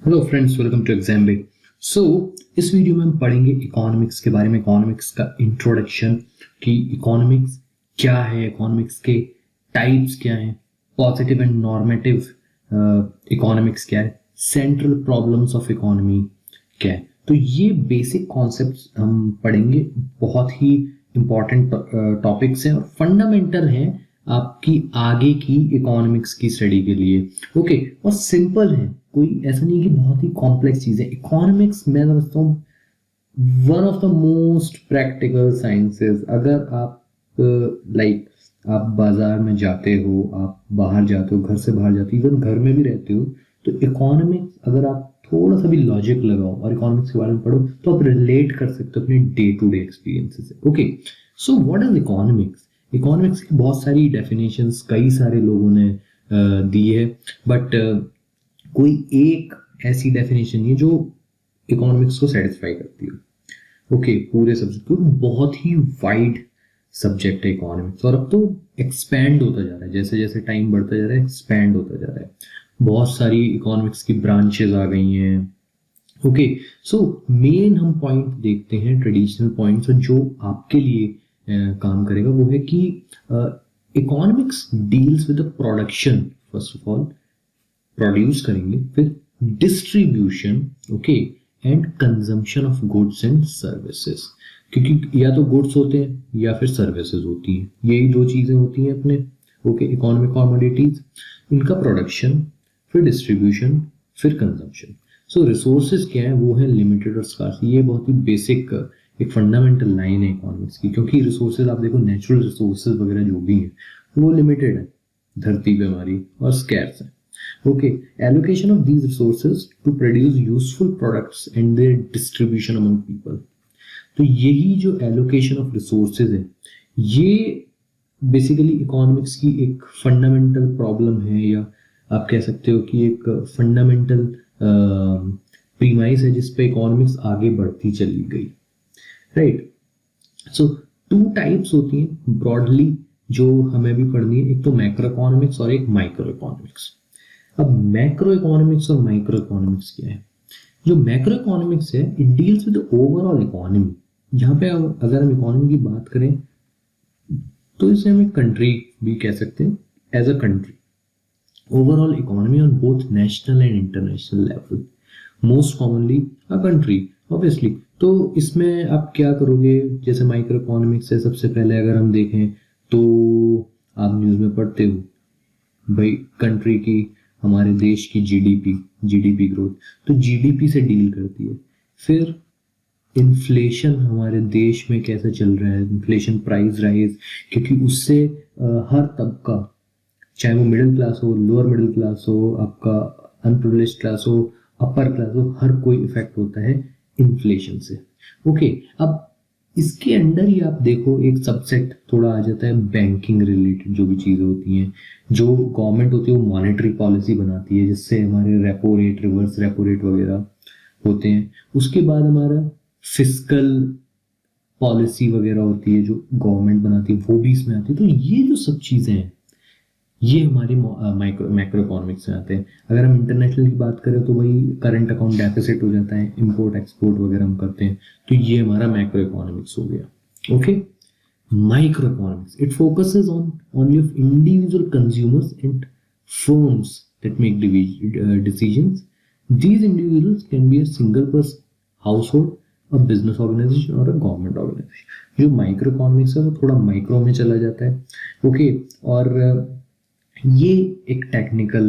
Hello friends, welcome to exam bay. So इस वीडियो में हम पढ़ेंगे इकोनॉमिक्स के बारे में, इकोनॉमिक्स का इंट्रोडक्शन कि इकोनॉमिक्स क्या है, इकोनॉमिक्स के टाइप्स क्या हैं, पॉजिटिव एंड नॉर्मेटिव इकोनॉमिक्स क्या है, सेंट्रल प्रॉब्लम्स ऑफ इकोनॉमी क्या है। तो ये बेसिक कॉन्सेप्ट्स हम पढ़ेंगे। बहुत ही इंपॉर्टेंट टॉपिक्स हैं और फंडामेंटल हैं आपकी आगे की इकोनॉमिक्स की स्टडी के लिए। ओके, और सिंपल है, कोई ऐसा नहीं कि बहुत ही कॉम्प्लेक्स चीज़ है। इकोनॉमिक्स मैं समझता हूँ one of the most practical sciences. अगर आप आप बाजार में जाते हो, आप बाहर जाते हो, घर से बाहर जाते हो, इवन घर में भी रहते हो, तो इकोनॉमिक्स अगर आप थोड़ा सा भी लॉजिक लगाओ और इकोनॉमिक्स के बारे में पढ़ो तो आप रिलेट कर सकते हो अपने डे टू डे एक्सपीरियंसेस से। Okay, so what is economics? Economics की बहुत सारी डेफिनेशंस कई सारे लोगों ने दी है, बट कोई एक ऐसी डेफिनेशन नहीं है जो इकोनॉमिक्स को सेटिस्फाई करती है। ओके, पूरे सब्जेक्ट को बहुत ही वाइड सब्जेक्ट है इकोनॉमिक्स, और अब तो एक्सपैंड होता जा रहा है, जैसे जैसे टाइम बढ़ता जा रहा है एक्सपैंड होता जा रहा है। बहुत सारी इकोनॉमिक्स की ब्रांचेस आ गई हैं। ओके, सो मेन हम पॉइंट देखते हैं, ट्रेडिशनल पॉइंट्स जो आपके लिए काम करेगा, वो है कि economics deals with the production. First of all produce करेंगे, फिर distribution, okay, and consumption of goods and services. क्योंकि या तो गुड्स होते हैं या फिर सर्विसेज होती हैं, यही दो चीजें होती हैं अपने। ओके, इकोनॉमिक कमोडिटीज, इनका प्रोडक्शन, फिर डिस्ट्रीब्यूशन, फिर कंजम्पशन। सो रिसोर्सेज क्या है? वो है लिमिटेड और स्कार्स। ये बहुत ही बेसिक एक फंडामेंटल लाइन है इकोनॉमिक्स की, क्योंकि रिसोर्सेज आप देखो, नेचुरल रिसोर्सेज वगैरह जो भी हैं वो लिमिटेड है धरती पे हमारी, और स्कैर्स है। Okay, allocation of these resources to produce useful products and their distribution among people. तो यही जो एलोकेशन ऑफ रिसोर्सेज है, ये बेसिकली इकोनॉमिक्स की एक फंडामेंटल प्रॉब्लम है, या आप कह सकते हो कि एक फंडामेंटल प्रीमाइस है जिस पे इकोनॉमिक्स आगे बढ़ती चली गई। राइट, सो टू टाइप्स होती हैं ब्रॉडली जो हमें भी पढ़नी है, एक तो मैक्रो इकोनॉमिक्स और एक माइक्रो इकोनॉमिक्स। अब मैक्रो इकोनॉमिक्स और माइक्रो इकोनॉमिक्स क्या है? जो मैक्रो इकोनॉमिक्स है, it deals with overall economy. यहाँ पे अगर हम इकोनॉमी की बात करें तो इसे हम एक कंट्री भी कह सकते हैं, as a country. Overall economy on both national and international level, most commonly a country obviously. तो इसमें आप क्या करोगे? जैसे माइक्रो इकोनॉमिक्स है, सबसे पहले अगर हम देखें तो आप न्यूज़ में पढ़ते हो भाई कंट्री की, हमारे देश की जीडीपी ग्रोथ, तो जीडीपी से डील करती है। फिर इन्फ्लेशन हमारे देश में कैसा चल रहा है, इन्फ्लेशन, प्राइस राइज, क्योंकि उससे हर तबका, चाहे वो मिडिल क्लास हो, लोअर मिडिल क्लास हो, आपका अनप्रिविलेज्ड क्लास हो, अपर क्लास हो, हर कोई इफेक्ट होता है इन्फ्लेशन से। ओके, अब इसके अंडर ही आप देखो एक सबसेट थोड़ा आ जाता है बैंकिंग रिलेटेड, जो भी चीज़ें होती हैं, जो गवर्नमेंट होती है वो मॉनेटरी पॉलिसी बनाती है, जिससे हमारे repo rate, reverse repo rate वगैरह होते हैं। उसके बाद हमारा फिस्कल पॉलिसी वगैरह होती है जो गवर्नमेंट बनाती है, वो भी इसमें आती है। तो ये जो सब चीज़ें हैं ये हमारे मैक्रो इकोनॉमिक्स में आते हैं। अगर हम इंटरनेशनल की बात करें तो वही करंट अकाउंट डेफिसिट हो जाता है, इंपोर्ट एक्सपोर्ट वगैरह हम करते हैं, तो ये हमारा मैक्रो इकोनॉमिक्स हो गया। Okay, micro economics, it focuses on only of individual consumers and firms that make decisions. These individuals can be a single person, household, a business organization or a government organization. जो micro economics है वो थोड़ा micro में चला जाता है। Okay, और ये एक टेक्निकल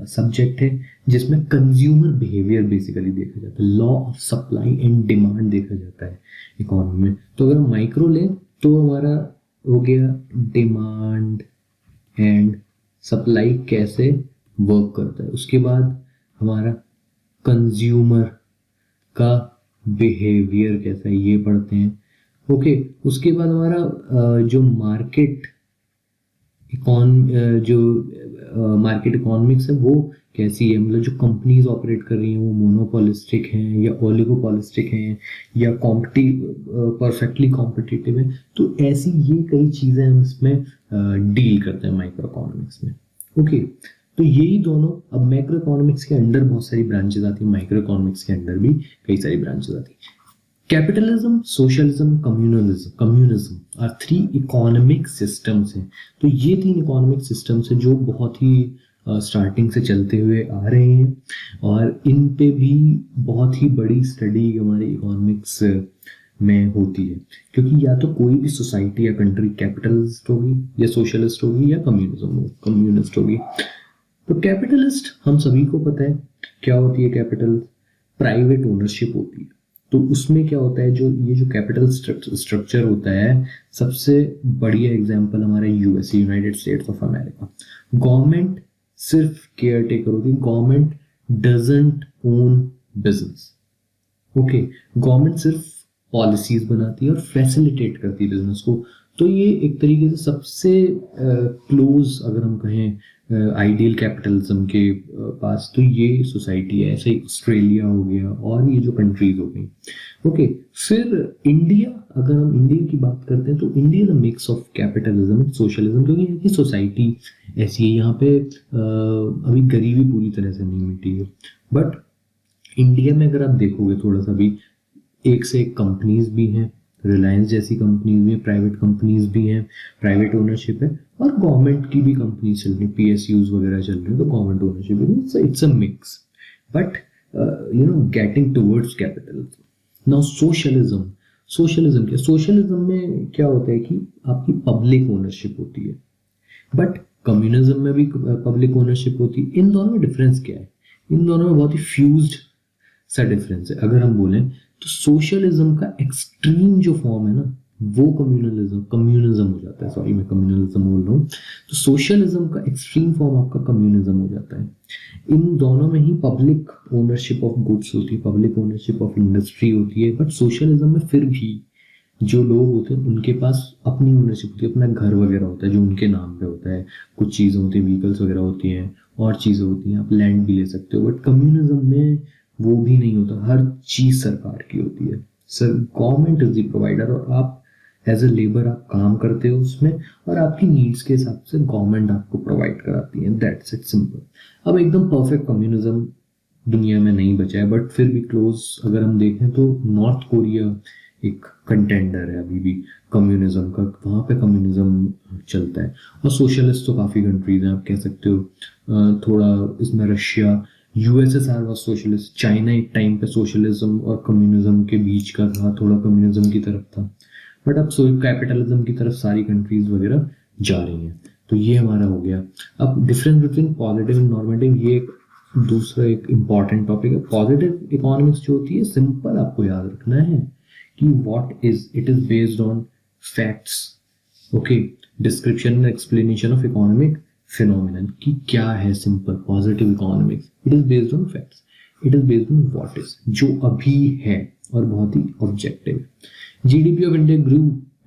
सब्जेक्ट है जिसमें कंज्यूमर बिहेवियर बेसिकली देखा जाता है, law of supply and demand देखा जाता है इकोनॉमी में। तो अगर हम माइक्रो लें तो हमारा हो गया डिमांड एंड सप्लाई कैसे वर्क करता है। उसके बाद हमारा कंज्यूमर का बिहेवियर कैसा है, ये पढ़ते हैं। ओके, उसके बाद हमारा जो मार्केट इकोनॉमिक्स है वो कैसी है, मतलब जो कंपनीज ऑपरेट कर रही हैं वो मोनोपोलिस्टिक हैं या ओलिगोपोलिस्टिक हैं या परफेक्टली कॉम्पिटिटिव है। तो ऐसी ये कई चीज़ें हम इसमें डील करते हैं माइक्रो इकोनॉमिक्स में। ओके, तो यही दोनों, अब मैक्रो इकोनॉमिक्स के अंडर बहुत सारी ब्रांचेस आती है, माइक्रो इकोनॉमिक्स के अंडर भी कई सारी ब्रांचेस आती है। Capitalism, socialism, communism are 3 economic systems हैं। तो ये 3 इकोनॉमिक सिस्टम्स हैं जो बहुत ही स्टार्टिंग से चलते हुए आ रहे हैं, और इन पे भी बहुत ही बड़ी स्टडी हमारी इकोनॉमिक्स में होती है, क्योंकि या तो कोई भी सोसाइटी या कंट्री कैपिटलिस्ट होगी या सोशलिस्ट होगी या कम्युनिस्ट होगी। तो कैपिटलिस्ट हम सभी को पता है क्या होती है। कैपिटल प्राइवेट ओनरशिप होती है। तो उसमें क्या होता है, जो कैपिटल स्ट्रक्चर होता है, सबसे बढ़िया एग्जांपल हमारे USA, United states of America. Government सिर्फ केयर टेकर होती है, government doesn't own business. Okay, government सिर्फ पॉलिसीज बनाती है और फैसिलिटेट करती है बिजनेस को। तो ये एक तरीके से सबसे क्लोज अगर हम कहें आइडियल कैपिटलिज्म के पास, तो ये सोसाइटी है। ऐसे ऑस्ट्रेलिया हो गया और ये जो कंट्रीज हो गई। ओके, फिर इंडिया, अगर हम इंडिया की बात करते हैं तो India is a mix of capitalism and socialism, क्योंकि यहाँ की सोसाइटी ऐसी है। यहाँ पे अभी गरीबी पूरी तरह से नहीं मिटी है, बट इंडिया में अगर आप देखोगे थोड़ा सा भी, एक से एक कंपनीज भी हैं, रिलायंस जैसी कंपनीज भी हैं, प्राइवेट कंपनीज भी हैं, प्राइवेट ओनरशिप है, और गवर्नमेंट की भी कंपनीज चल रही, पीएसयूज वगैरह चल रही है, तो गवर्नमेंट ओनरशिप है। It's a mix, but getting towards capitalism. Now socialism में क्या होता है कि आपकी पब्लिक ओनरशिप होती है, बट कम्युनिज्म में भी पब्लिक ओनरशिप होती है। इन दोनों में डिफरेंस क्या है? इन दोनों में बहुत ही फ्यूज्ड सा डिफरेंस है। अगर हम बोलें तो सोशलिज्म का एक्सट्रीम जो फॉर्म है ना, वो कम्युनिज्म हो जाता है। सॉरी, मैं कम्युनलिज्म बोल रहा हूँ। तो सोशलिज्म का एक्सट्रीम फॉर्म आपका कम्युनिज्म हो जाता है। इन दोनों में ही पब्लिक ओनरशिप ऑफ गुड्स होती है, पब्लिक ओनरशिप ऑफ इंडस्ट्री होती है, बट सोशलिज्म में फिर भी जो लोग होते हैं उनके पास अपनी ओनरशिप होती है, अपना घर वगैरह होता है जो उनके नाम पे होता है, कुछ चीज़ें होती है, व्हीकल्स वगैरह होती हैं, और चीज़ें होती हैं, आप लैंड भी ले सकते हो। बट कम्युनिज्म में वो भी नहीं होता, हर चीज़ सरकार की होती है। Sir, government is the provider, और आप एज ए लेबर आप काम करते हो उसमें, और आपकी नीड्स के हिसाब से गवर्नमेंट आपको प्रोवाइड कराती है। That's it, simple. अब एकदम परफेक्ट कम्युनिज्म दुनिया में नहीं बचा है, बट फिर भी क्लोज अगर हम देखें तो नॉर्थ कोरिया एक कंटेंडर है अभी भी कम्युनिज्म का, वहाँ पे कम्युनिज्म चलता है। और सोशलिस्ट तो काफ़ी कंट्रीज हैं, आप कह सकते हो। थोड़ा इसमें Russia, USSR was socialist, China एक टाइम पे सोशलिज्म और कम्युनिज्म के बीच का था, थोड़ा कम्युनिज्म की तरफ था, बट अब कैपिटलिज्म की तरफ सारी कंट्रीज वगैरह जा रही हैं। तो ये हमारा हो गया। अब difference between positive and normative, ये एक दूसरा एक इम्पॉर्टेंट टॉपिक है। पॉजिटिव इकोनॉमिक्स जो होती है, सिंपल आपको याद रखना है कि what is it, is based on facts. Okay, description and explanation of economic phenomenon की क्या है। Simple, positive economics, it is based on facts, it is based on what is, जो अभी है, और बहुत ही objective. GDP of India grew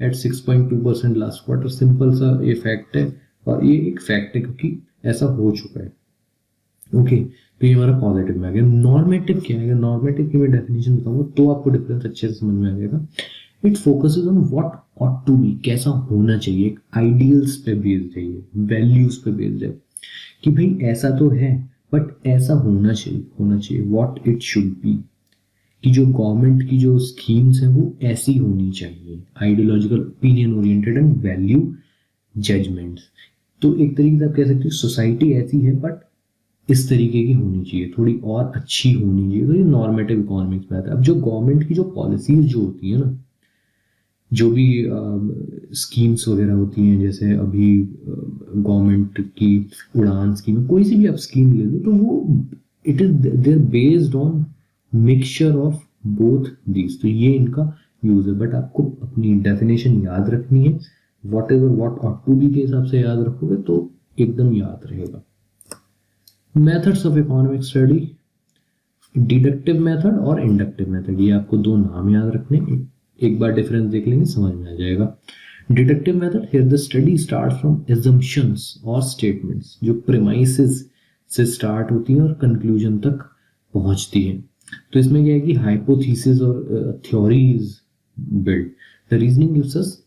eight 6.2% last quarter. Simple सा ये फैक्ट है, और ये एक फैक्ट है क्योंकि ऐसा हो चुका है। ओके, तो ये हमारा पॉजिटिव में आ गया। नॉर्मेटिव क्या है? नॉर्मेटिव की मैं डेफिनेशन बताऊंगा तो आपको डिफरेंस अच्छे से समझ में आ जाएगा। It focuses on what ought to be, कैसा होना चाहिए, एक आइडियल्स पे बेस्ड है, ये वैल्यूज पे बेस्ड है कि भाई ऐसा तो है बट ऐसा होना चाहिए व्हाट इट शुड बी, कि जो गवर्नमेंट की जो स्कीम्स हैं वो ऐसी होनी चाहिए। Ideological, opinion oriented and value judgements. तो एक तरीके से आप कह सकते हो सोसाइटी ऐसी है बट इस तरीके की होनी चाहिए, थोड़ी और अच्छी होनी चाहिए। तो ये नॉर्मेटिव इकोनॉमिक्स में आता है। अब जो गवर्नमेंट की जो पॉलिसीज जो होती है ना, जो भी स्कीम्स वगैरह होती हैं, जैसे अभी गवर्नमेंट की उड़ान स्कीम, कोई सी भी आप स्कीम ले लो, तो वो it is they are based on mixture of both these. तो ये इनका यूज है, बट आपको अपनी डेफिनेशन याद रखनी है। Whatever what ought to be के हिसाब से याद रखोगे तो एकदम याद रहेगा। Methods of economic study, deductive method और इंडक्टिव मेथड, ये आपको दो नाम याद रखने। एक बार डिफरेंस देख लेंगे, समझ में आ जाएगा। Deductive method, here the study start from assumptions और स्टेटमेंट्स, जो प्रीमाइसेस से स्टार्ट होती हैं और कंक्लूजन तक पहुंचती है। तो इसमें क्या है कि हाइपोथेसिस और theories build. The reasoning gives us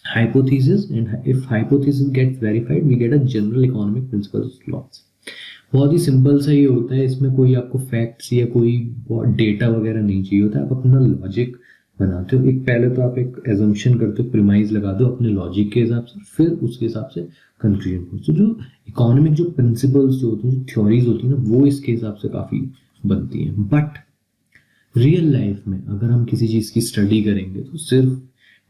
hypothesis, and if hypothesis gets verified we get a general economic principles laws. बहुत ही सिंपल सा ये होता है, इसमें कोई आपको फैक्ट्स या कोई डेटा वगैरह नहीं चाहिए होता है, आप अपना लॉजिक बनाते हो। एक पहले तो आप एक एजम्पशन करते हो, प्रीमाइज लगा दो अपने लॉजिक के हिसाब से, फिर उसके हिसाब से कंक्लूजन को। तो जो इकोनॉमिक जो प्रिंसिपल्स जो होती हैं, जो थ्योरीज होती है ना, वो इसके हिसाब से काफ़ी बनती हैं। बट रियल लाइफ में अगर हम किसी चीज़ की स्टडी करेंगे तो सिर्फ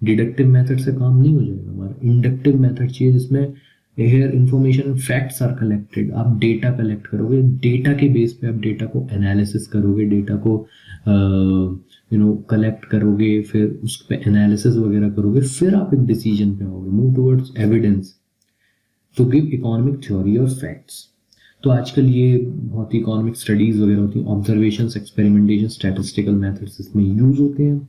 डिडक्टिव मेथड से काम नहीं हो जाएगा, हमारा इंडक्टिव मेथड चाहिए, जिसमें here information and facts are collected. आप डेटा कलेक्ट करोगे, डेटा के बेस पे आप डेटा को एनालिसिस करोगे, डेटा को कलेक्ट करोगे, फिर उस पर एनालिसिस वगैरह करोगे, फिर आप एक डिसीजन पे आओगे। Move towards evidence to give economic theory और फैक्ट्स। तो आजकल ये बहुत ही इकोनॉमिक स्टडीज वगैरह होती हैं, ऑब्जर्वेशन, एक्सपेरिमेंटेशन, स्टैटिस्टिकल मेथड्स इसमें यूज होते हैं।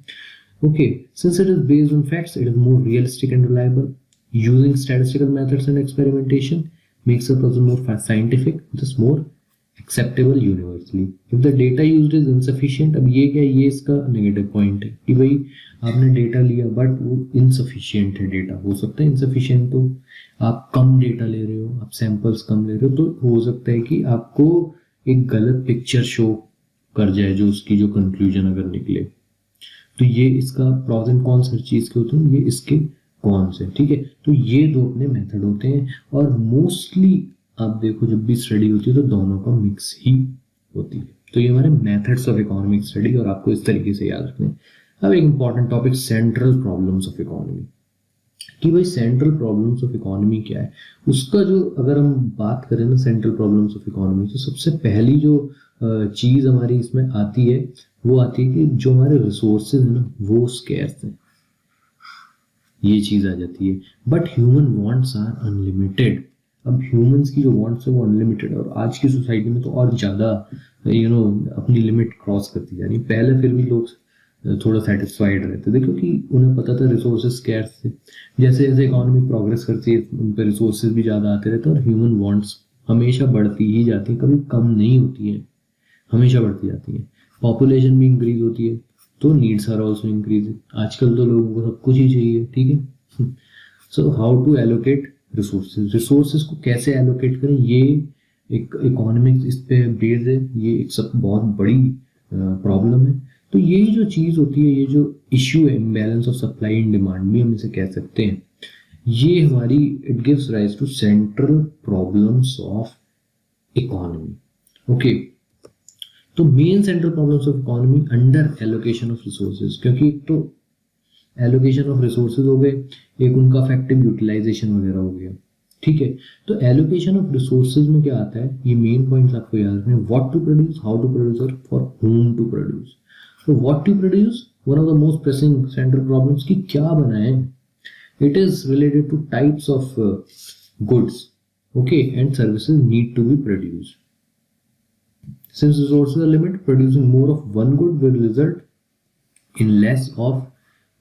Okay, since it is based on facts, it is more realistic and reliable. Using statistical methods and experimentation makes the process more scientific, thus more acceptable universally. If the data used is insufficient, अब ये क्या, ये इसका negative point है कि भाई आपने data लिया बट वो इनसफिशियंट है डेटा। हो सकता है इनसफिशियंट, तो आप कम डेटा ले रहे हो, आप सैंपल्स कम ले रहे हो, तो हो सकता है कि आपको एक गलत पिक्चर शो कर जाए जो उसकी जो कंक्लूजन अगर निकले। तो ये इसका प्रॉस एंड कॉन्स हर चीज के होते हैं, ये इसके कॉन्स है, ठीक है। तो ये दो अपने मेथड होते हैं, और मोस्टली आप देखो जब भी स्टडी होती है तो दोनों का मिक्स ही होती है। तो ये हमारे मेथड्स ऑफ इकोनॉमिक स्टडी, और आपको इस तरीके से याद रखने। अब एक important topic, central problems of economy, कि भाई सेंट्रल प्रॉब्लम्स ऑफ इकोनॉमी क्या है। उसका जो अगर हम बात करें ना सेंट्रल प्रॉब्लम्स ऑफ इकोनॉमी, तो सबसे पहली जो चीज हमारी इसमें आती है वो आती है कि जो हमारे रिसोर्सेज है ना वो स्केर्स हैं, ये चीज आ जाती है। But human wants are unlimited. अब ह्यूमंस की जो वांट्स है वो अनलिमिटेड, और आज की सोसाइटी में तो और ज्यादा अपनी लिमिट क्रॉस करती जा रही है। पहले फिर भी लोग थोड़ा सेटिस्फाइड रहते थे क्योंकि उन्हें पता था रिसोर्सेज स्कैर्स थे। जैसे जैसे इकोनॉमी प्रोग्रेस करती है उन पर रिसोर्सेज भी ज़्यादा आते रहते हैं, और ह्यूमन वांट्स हमेशा बढ़ती ही जाती है, कभी कम नहीं होती है, हमेशा बढ़ती जाती है। पॉपुलेशन भी इंक्रीज होती है तो नीड्स आर ऑल्सो इंक्रीज। आजकल तो लोगों को सब कुछ ही चाहिए, ठीक है। So how to allocate resources, resources को कैसे एलोकेट करें, ये एक इकोनॉमिक्स इस पे बेस्ड है, ये एक सब बहुत बड़ी प्रॉब्लम है। तो यही जो चीज़ होती है, ये जो इश्यू है imbalance of supply and demand भी हम इसे कह सकते हैं, ये हमारी it gives rise to central problems of economy. Okay, तो main central problems of economy under allocation of resources, क्योंकि एक तो एलोकेशन ऑफ रिसोर्सेज हो गए, एक उनका इफेक्टिव यूटिलाइजेशन वगैरह हो गया, ठीक है। तो एलोकेशन ऑफ रिसोर्सेज में क्या आता है, ये मेन पॉइंट्स आपको याद रखने, what to produce, how to produce और फॉर whom टू प्रोड्यूस। तो what to produce, one of the most pressing central problems की क्या बनाए, it is related to types of goods, okay, and services need to be produced. Since resources are limited, producing more of one good will result in less of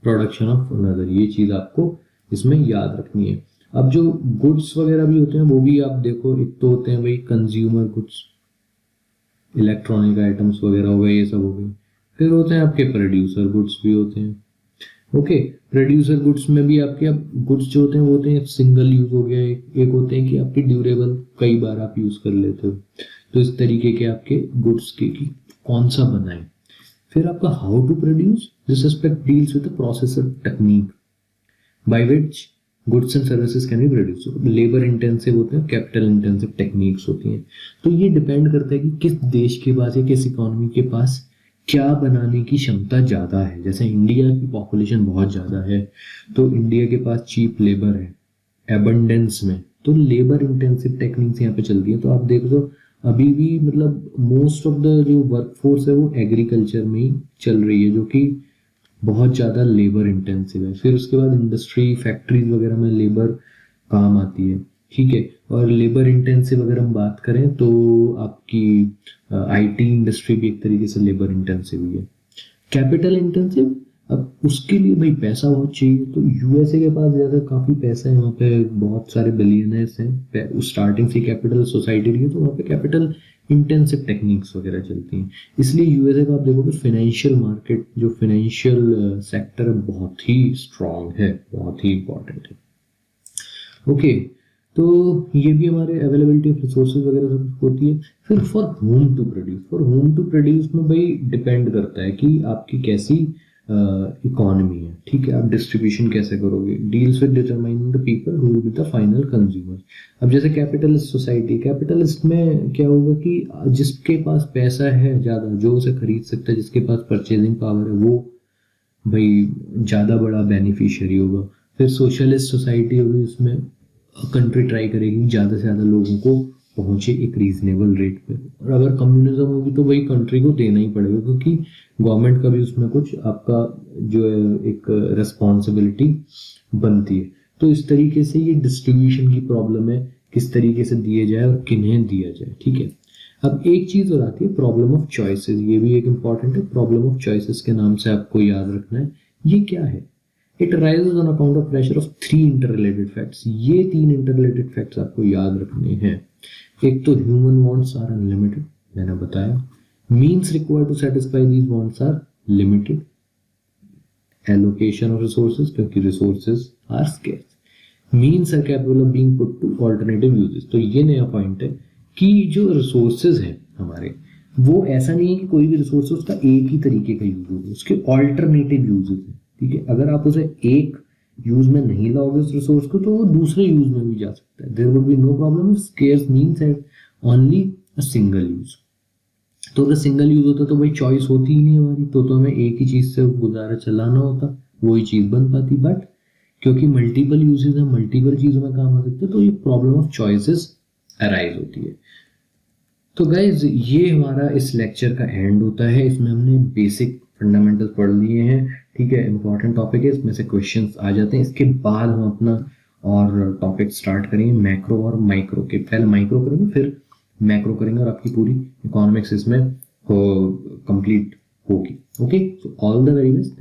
production of another। ये चीज आपको इसमें याद रखनी है। अब जो goods वगैरह भी होते हैं वो भी आप देखो, एक तो होते हैं भाई कंज्यूमर गुड्स, इलेक्ट्रॉनिक आइटम्स वगैरह हो गए, ये सब हो गए। फिर होते हैं आपके प्रोड्यूसर गुड्स भी होते हैं, ओके। प्रोड्यूसर गुड्स में भी आपके अब गुड्स जो होते हैं वो होते हैं सिंगल यूज हो गया, एक होते हैं कि आपके ड्यूरेबल, कई बार आप यूज कर लेते हो। तो इस तरीके के आपके गुड्स के कि कौन सा बनाए। फिर आपका how to produce, this aspect deals with the process technique by which goods and services can be produce. Labour intensive होते हैं, कैपिटल इंटेंसिव टेक्निक्स होती हैं। तो ये डिपेंड करता है कि किस देश के पास या किस इकोनॉमी के पास क्या बनाने की क्षमता ज़्यादा है। जैसे इंडिया की पॉपुलेशन बहुत ज़्यादा है तो इंडिया के पास चीप लेबर है एबंडेंस में, तो लेबर इंटेंसिव टेक्निक्स यहाँ पे चलती है। तो आप देख लो अभी भी मतलब मोस्ट ऑफ द जो वर्कफोर्स है वो एग्रीकल्चर में ही चल रही है, जो कि बहुत ज़्यादा लेबर इंटेंसिव है। फिर उसके बाद इंडस्ट्री, फैक्ट्रीज वगैरह में लेबर काम आती है, ठीक है। और लेबर इंटेंसिव अगर हम बात करें तो आपकी आईटी इंडस्ट्री भी एक तरीके से लेबर इंटेंसिव ही है। कैपिटल इंटेंसिव, अब उसके लिए भाई पैसा बहुत चाहिए, तो यूएसए के पास ज़्यादा काफ़ी पैसा है, वहाँ पे बहुत सारे बिलियनर्स हैं, स्टार्टिंग से कैपिटल सोसाइटी रही है, तो वहाँ पे कैपिटल इंटेंसिव टेक्निक्स वगैरह चलती हैं। इसलिए यूएसए का आप देखोगे फाइनेंशियल मार्केट, जो फाइनेंशियल सेक्टर है बहुत ही स्ट्रांग है, बहुत ही इंपॉर्टेंट है, ओके। तो ये भी हमारे अवेलेबिलिटी ऑफ रिसोर्सेज वगैरह सब होती है। फिर for whom to produce, for whom to produce में भाई डिपेंड करता है कि आपकी कैसी इकोनॉमी है, ठीक है, आप डिस्ट्रीब्यूशन कैसे करोगे, deals with determining the people who will be the final consumer. अब जैसे कैपिटलिस्ट सोसाइटी, कैपिटलिस्ट में क्या होगा कि जिसके पास पैसा है ज़्यादा, जो उसे खरीद सकता है, जिसके पास परचेजिंग पावर है, वो भाई ज़्यादा बड़ा बेनिफिशियरी होगा। फिर सोशलिस्ट सोसाइटी होगी, उसमें कंट्री ट्राई करेगी ज़्यादा से ज़्यादा लोगों को पहुंचे एक रीजनेबल रेट पे। और अगर कम्युनिज्म होगी तो भाई कंट्री को देना ही पड़ेगा, क्योंकि गवर्नमेंट का भी उसमें कुछ आपका जो है एक रिस्पॉन्सिबिलिटी बनती है। तो इस तरीके से ये डिस्ट्रीब्यूशन की प्रॉब्लम है, किस तरीके से दिए जाए और किन्हें दिया जाए, ठीक है। अब एक चीज़ और आती है प्रॉब्लम ऑफ चॉइसेस, ये भी एक इंपॉर्टेंट है। प्रॉब्लम ऑफ चॉइसेस के नाम से आपको याद रखना है ये क्या है। It rises on account of pressure of 3 interrelated facts. ये 3 इंटररिलेटेड फैक्ट्स आपको याद रखने हैं। एक तो ह्यूमन वांट्स आर अनलिमिटेड, मैंने बताया। Means required to satisfy these wants are limited. Allocation of resources, क्योंकि resources are scarce. Means are capable of being put to alternative uses. तो ये नया पॉइंट है कि जो रिसोर्सेज है हमारे, वो ऐसा नहीं है कि कोई भी रिसोर्स उसका एक ही तरीके का यूज होगा, उसके ऑल्टरनेटिव यूजेस है, ठीक है। अगर आप उसे एक यूज में नहीं लाओगे उस रिसोर्स को, तो वो दूसरे यूज में भी जा सकता है। There would be no problem if scarce means had only a single use. तो अगर सिंगल यूज होता तो भाई चॉइस होती ही नहीं हमारी, तो हमें एक ही चीज से गुजारा चलाना होता, वही चीज बन पाती। बट क्योंकि मल्टीपल यूजेस है, मल्टीपल चीजों में काम आ सकते हैं, तो ये प्रॉब्लम ऑफ चॉइसेस अराइज होती है। तो गाइज ये हमारा इस लेक्चर का एंड होता है। इसमें हमने बेसिक फंडामेंटल्स पढ़ लिए हैं, ठीक है। इंपॉर्टेंट टॉपिक है, इसमें से क्वेश्चंस आ जाते हैं। इसके बाद हम अपना और टॉपिक स्टार्ट करेंगे मैक्रो और माइक्रो के। पहले माइक्रो करेंगे, फिर मैक्रो करेंगे, और आपकी पूरी इकोनॉमिक्स इसमें कंप्लीट होगी। Okay, so all the very best.